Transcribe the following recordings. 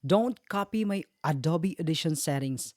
Don't copy my Adobe Audition settings.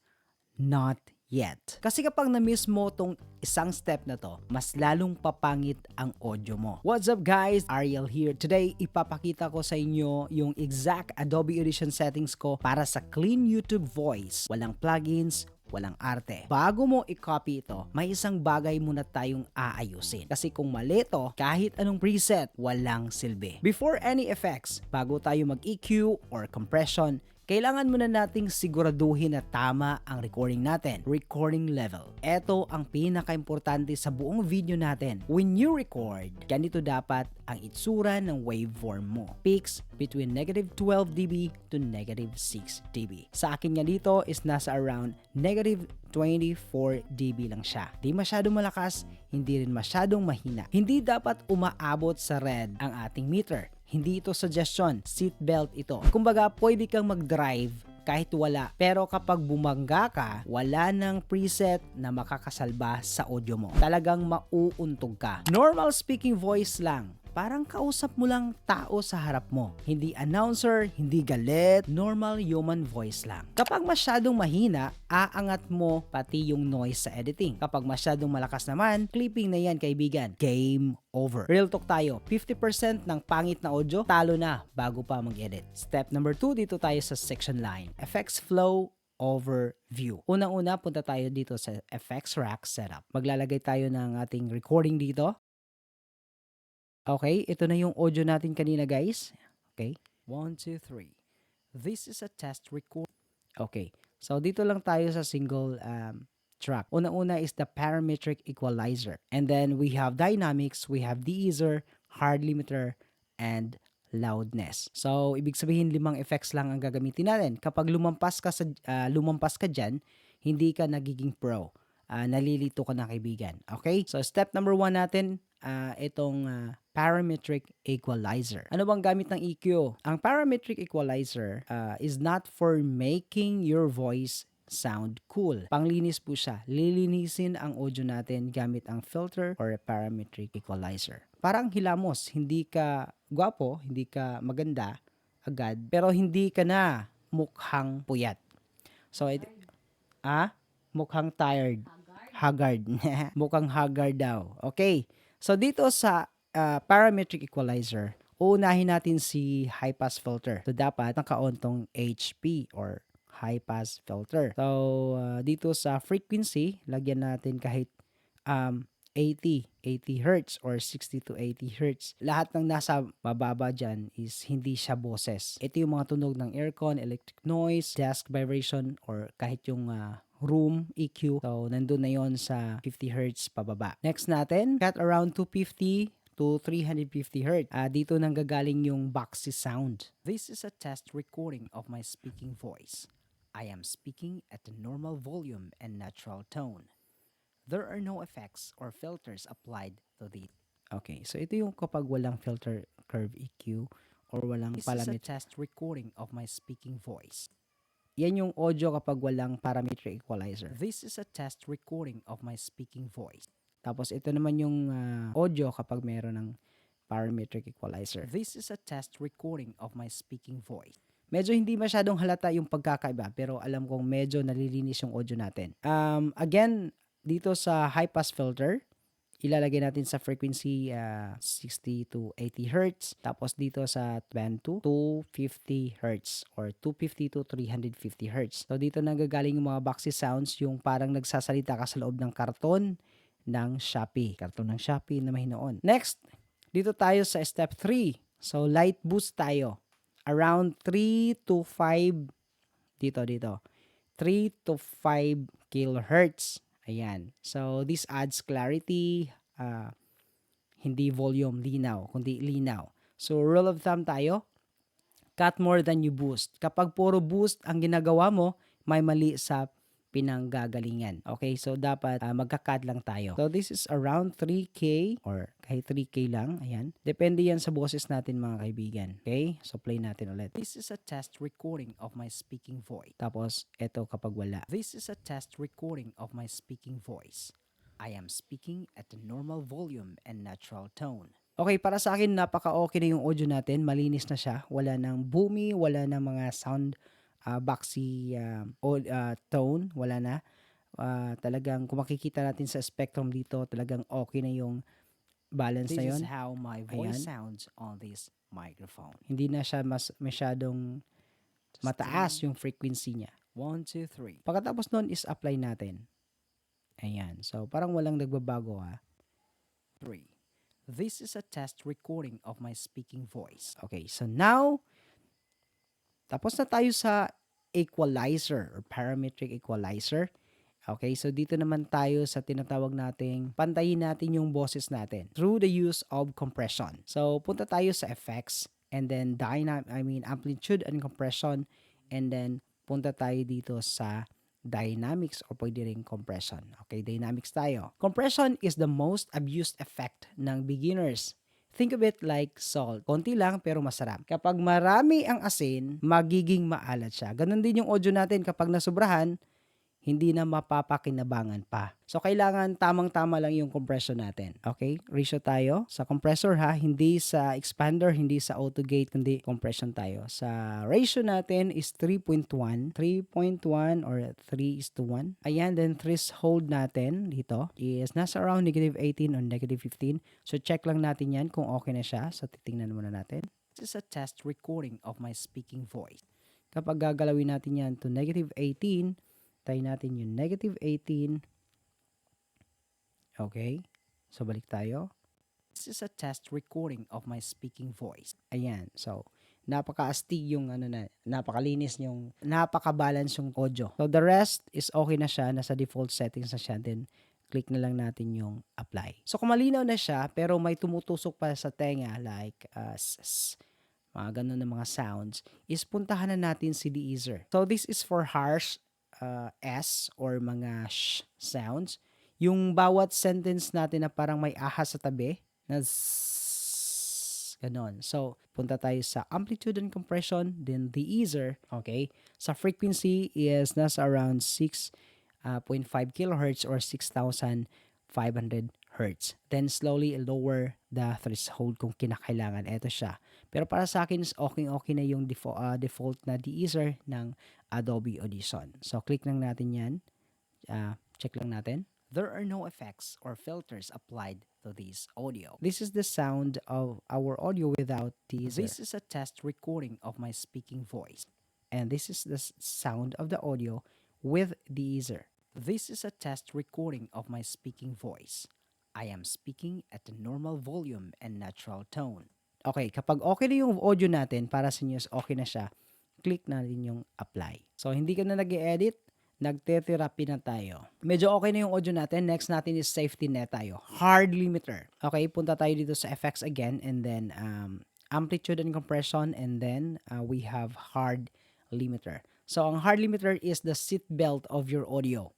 Not yet. Kasi kapag na-miss mo tong isang step na to, mas lalong papangit ang audio mo. What's up guys? Ariel here. Today, ipapakita ko sa inyo yung exact Adobe Audition settings ko para sa clean YouTube voice. Walang plugins, walang arte. Bago mo i-copy ito, may isang bagay muna tayong aayusin. Kasi kung mali ito, kahit anong preset, walang silbi. Before any effects, bago tayo mag-EQ or compression, kailangan muna nating siguraduhin na tama ang recording natin. Recording level. Ito ang pinaka-importante sa buong video natin. When you record, ganito dapat ang itsura ng waveform mo. Peaks between negative 12 dB to negative 6 dB. Sa akin nga dito is nasa around negative 24 dB lang siya. Di masyadong malakas, hindi rin masyadong mahina. Hindi dapat umaabot sa red ang ating meter. Hindi ito suggestion, seatbelt ito. Kumbaga, pwede kang mag-drive kahit wala. Pero kapag bumangga ka, wala nang preset na makakasalba sa audio mo. Talagang mauuntog ka. Normal speaking voice lang. Parang kausap mo lang tao sa harap mo. Hindi announcer, hindi galit, normal human voice lang. Kapag masyadong mahina, aangat mo pati yung noise sa editing. Kapag masyadong malakas naman, clipping na yan kaibigan. Game over. Real talk tayo, 50% ng pangit na audio, talo na bago pa mag-edit. Step number 2, dito tayo sa section line. Effects flow overview. Unang-una, punta tayo dito sa effects rack setup. Maglalagay tayo ng ating recording dito. Okay, ito na yung audio natin kanina guys. Okay, 1, 2, 3. This is a test record. Okay, so dito lang tayo sa single track. Una-una is the parametric equalizer. And then we have dynamics, we have de-easer, hard limiter, and loudness. So, ibig sabihin 5 effects lang ang gagamitin natin. Kapag lumampas ka dyan, hindi ka nagiging pro. Nalilito ka na kaibigan. Okay? So, step number 1 natin, itong parametric equalizer. Ano bang gamit ng EQ? Ang parametric equalizer is not for making your voice sound cool. Panglinis po siya. Lilinisin ang audio natin gamit ang filter or a parametric equalizer. Parang hilamos, hindi ka gwapo, hindi ka maganda agad, pero hindi ka na mukhang puyat. So, mukhang tired. Haggard. Mukhang haggard daw. Okay. So, dito sa parametric equalizer, uunahin natin si high pass filter. So, dapat naka-on tong HP or high pass filter. So, dito sa frequency, lagyan natin kahit 80 Hz or 60 to 80 Hz. Lahat ng nasa mababa dyan is hindi siya boses. Ito yung mga tunog ng aircon, electric noise, desk vibration, or kahit yung room EQ. So, nandun na yon sa 50 Hz pababa. Next natin, cut around 250 to 350 Hz. Dito nang gagaling yung boxy sound. This is a test recording of my speaking voice. I am speaking at the normal volume and natural tone. There are no effects or filters applied to the... Okay, so ito yung kapag walang filter curve EQ or walang parametric. This is a test recording of my speaking voice. Yan yung audio kapag walang parametric equalizer. This is a test recording of my speaking voice. Tapos ito naman yung audio kapag meron ng parametric equalizer. This is a test recording of my speaking voice. Medyo hindi masyadong halata yung pagkakaiba pero alam kong medyo nalilinis yung audio natin. Again, dito sa high pass filter, ilalagay natin sa frequency 60 to 80 Hz. Tapos dito sa band 2, 250 Hz or 250 to 350 Hz. So dito nanggagaling yung mga boxy sounds, yung parang nagsasalita ka sa loob ng karton ng Shopee. Karton ng Shopee na mahinoon. Next, dito tayo sa step 3. So light boost tayo. Around 3 to 5 dito. 3 to 5 kilohertz. Ayan. So, this adds clarity, hindi volume, linaw, kundi linaw. So, rule of thumb tayo, cut more than you boost. Kapag puro boost ang ginagawa mo, may mali sa pinanggagalingan. Okay, so dapat magka-cut lang tayo. So this is around 3K or kahit 3K lang. Ayan. Depende yan sa boses natin mga kaibigan. Okay, so play natin ulit. This is a test recording of my speaking voice. Tapos, eto kapag wala. This is a test recording of my speaking voice. I am speaking at the normal volume and natural tone. Okay, para sa akin napaka-okay na yung audio natin, malinis na siya, wala ng boomy, wala ng mga sound, boxy, tone, wala na. Talagang kung makikita natin sa spectrum dito, talagang okay na yung balance na This is yun. how my voice Ayan. sounds on this microphone. Hindi na siya masyadong mataas Testing. yung frequency niya. 1, 2, 3. Pagkatapos nun is apply natin. Ayan. So, parang walang nagbabago ha. 3. This is a test recording of my speaking voice. Okay, so now, tapos na tayo sa equalizer or parametric equalizer. Okay, so dito naman tayo sa tinatawag nating pantayin natin yung boses natin through the use of compression. So, punta tayo sa effects and then amplitude and compression, and then punta tayo dito sa dynamics or pwede rin compression. Okay, dynamics tayo. Compression is the most abused effect ng beginners. Think of it like salt. Konti lang pero masarap. Kapag marami ang asin, magiging maalat siya. Ganon din yung audio natin kapag nasubrahan, hindi na mapapakinabangan pa. So, kailangan tamang-tama lang yung compression natin. Okay? Ratio tayo sa compressor ha, hindi sa expander, hindi sa auto gate, kundi compression tayo. Sa ratio natin is 3.1 or 3:1. Ayan, then threshold natin dito is nasa around -18 or -15. So, check lang natin yan kung okay na siya. So, titingnan muna natin. This is a test recording of my speaking voice. Kapag gagalawin natin yan to -18, tayo natin yung -18. Okay. So, balik tayo. This is a test recording of my speaking voice. Ayan. So, napaka-astig yung napakalinis yung, napaka-balance yung audio. So, the rest is okay na siya. Nasa default settings na siya. Then, click na lang natin yung apply. So, kung malinaw na siya, pero may tumutusok pa sa tenga, like, mga ganun na mga sounds, is puntahan na natin si Deezer. So, this is for harsh S or mga sh sounds. Yung bawat sentence natin na parang may ahas sa tabi, na ganon. So, punta tayo sa amplitude and compression, then the easer, okay? Sa frequency is nasa around 6.5 kilohertz or 6,500 hertz. Then slowly lower the threshold kung kinakailangan. Ito siya. Pero para sa akin is okay na yung default na de-easer ng Adobe Audition. So click lang natin yan. Check lang natin. There are no effects or filters applied to this audio. This is the sound of our audio without de-easer. This is a test recording of my speaking voice. And this is the sound of the audio with de-easer. This is a test recording of my speaking voice. I am speaking at a normal volume and natural tone. Okay, kapag okay na yung audio natin, para sa inyo okay na siya, click natin yung apply. So, hindi ka na nag-edit, nagte-therapy na tayo. Medyo okay na yung audio natin. Next natin is safety net tayo. Hard limiter. Okay, punta tayo dito sa effects again, and then amplitude and compression, and then we have hard limiter. So, ang hard limiter is the seat belt of your audio.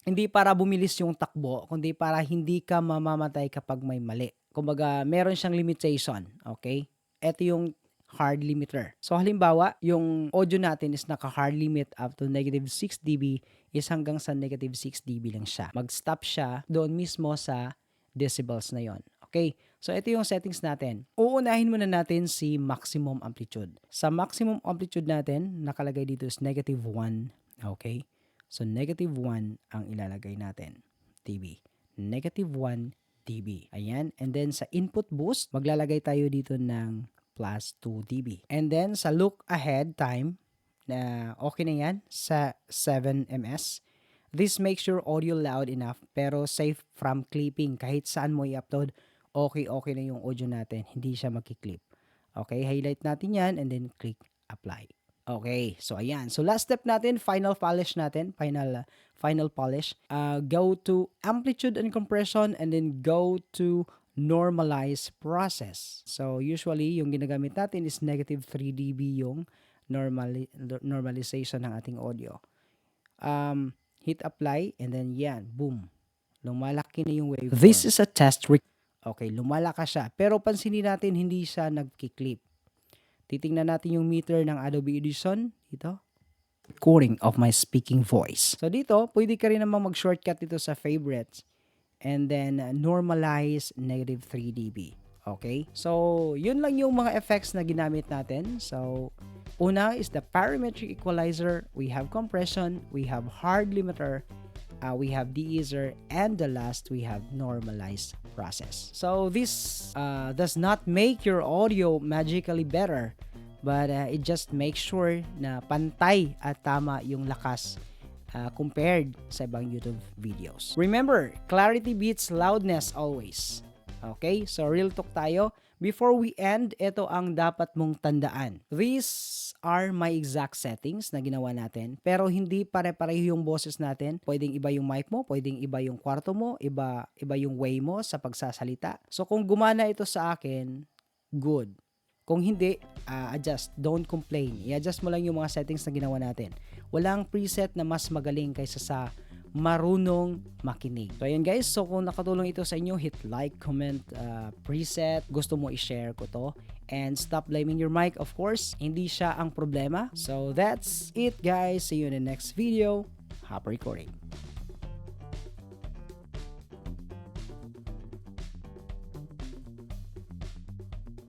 Hindi para bumilis yung takbo, kundi para hindi ka mamamatay kapag may mali. Kumbaga, meron siyang limitation, okay? Ito yung hard limiter. So, halimbawa, yung audio natin is naka-hard limit up to -6 dB is hanggang sa -6 dB lang siya. Mag-stop siya doon mismo sa decibels na yon. Okay? So, ito yung settings natin. Uunahin muna natin si maximum amplitude. Sa maximum amplitude natin, nakalagay dito is -1. Okay? So, -1 ang ilalagay natin. dB. -1 dB. Ayan. And then, sa input boost, maglalagay tayo dito ng plus 2 dB. And then, sa look ahead time, na okay na yan, sa 7 ms. This makes your audio loud enough pero safe from clipping. Kahit saan mo i-upload, okay na yung audio natin. Hindi siya magki-clip. Okay, highlight natin yan and then click apply. Okay, so ayan. So last step natin, final polish natin, final polish. Go to amplitude and compression and then go to normalize process. So usually yung ginagamit natin is -3 dB yung normalization ng ating audio. Hit apply and then yan, boom. Lumalaki na yung waveform. This is a test Okay, lumalaki siya. Pero pansinin natin hindi siya nagki-clip. Titingnan natin yung meter ng Adobe Audition. Dito. recording of my speaking voice. So dito, pwede ka rin namang mag-shortcut dito sa favorites. And then normalize -3 dB. Okay? So, yun lang yung mga effects na ginamit natin. So, una is the parametric equalizer, we have compression, we have hard limiter, we have de-easer, and the last we have normalized process. So this does not make your audio magically better, but it just makes sure na pantay at tama yung lakas compared sa ibang YouTube videos. Remember, clarity beats loudness always. Okay? So real talk tayo. Before we end, ito ang dapat mong tandaan. These are my exact settings na ginawa natin, pero hindi pare-pareho yung boses natin. Pwedeng iba yung mic mo, pwedeng iba yung kwarto mo, iba yung way mo sa pagsasalita. So kung gumana ito sa akin, good. Kung hindi, adjust. Don't complain. I-adjust mo lang yung mga settings na ginawa natin. Walang preset na mas magaling kaysa sa marunong makinig. So ayan guys, so kung nakatulong ito sa inyo, hit like, comment, preset, gusto mo i-share ko to, and stop blaming your mic, of course. Hindi siya ang problema. So that's it guys. See you in the next video. Happy recording.